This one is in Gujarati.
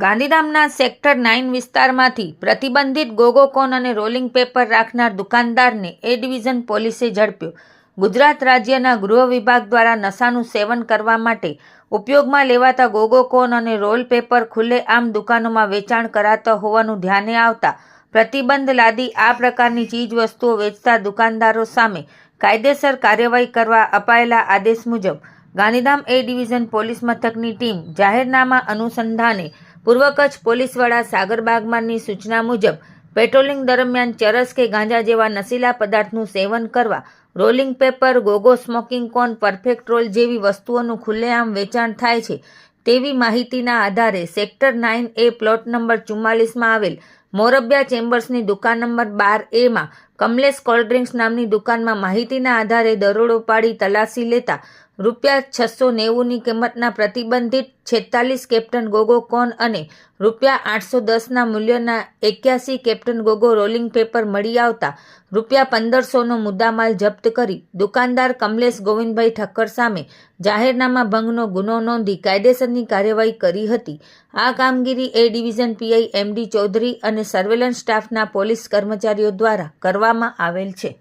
ગાંધીધામના સેક્ટર 9 વિસ્તારમાંથી પ્રતિબંધિત ગોગોકોન અને રોલિંગ પેપર રાખનાર દુકાનદારને એ ડિવિઝન પોલીસે ઝડપ્યો. ગુજરાત રાજ્યના ગૃહ વિભાગ દ્વારા નશાનું સેવન કરવા માટે ઉપયોગમાં લેવાતા ગોગોકોન અને રોલ પેપર ખુલ્લેઆમ દુકાનોમાં વેચાણ કરાતા હોવાનું ધ્યાને આવતા પ્રતિબંધ લાદી આ પ્રકારની ચીજ વસ્તુઓ વેચતા દુકાનદારો સામે કાયદેસર કાર્યવાહી કરવા અપાયેલા આદેશ મુજબ ગાંધીધામ એ ડિવિઝન પોલીસ મથકની ટીમ જાહેરનામા અનુસંધાને પૂર્વ કચ્છ પોલીસ વડા સાગર બાગમારની સૂચના મુજબ પેટ્રોલિંગ દરમિયાન ચરસ કે ગાંજા જેવા નશીલા પદાર્થનું સેવન કરવા, રોલિંગ પેપર, ગોગો, સ્મોકિંગ કોન, પરફેક્ટ રોલ જેવી વસ્તુઓનું ખુલ્લેઆમ વેચાણ થાય છે તેવી માહિતીના આધારે સેક્ટર 9A પ્લોટ નંબર 44માં આવેલ મોરબિયા ચેમ્બર્સની દુકાન નંબર 12A માં કમલેશ કોલ્ડ્રિંક્સ નામની દુકાનમાં માહિતીના આધારે દરોડો પાડી તલાશી લેતા ₹690ની કિંમતના પ્રતિબંધિત 46 કેપ્ટન ગોગો કોન અને ₹810ના મૂલ્યના 81 કેપ્ટન ગોગો રોલિંગ પેપર મળી આવતા ₹1500નો મુદ્દામાલ જપ્ત કરી દુકાનદાર કમલેશ ગોવિંદભાઈ ઠક્કર સામે જાહેરનામા ભંગનો ગુનો નોંધી કાયદેસરની કાર્યવાહી કરી હતી. આ કામગીરી એ ડિવિઝન પીઆઈ MD ચૌધરી અને સર્વેલન્સ સ્ટાફના પોલીસ કર્મચારીઓ દ્વારા કરવામાં આવેલ છે.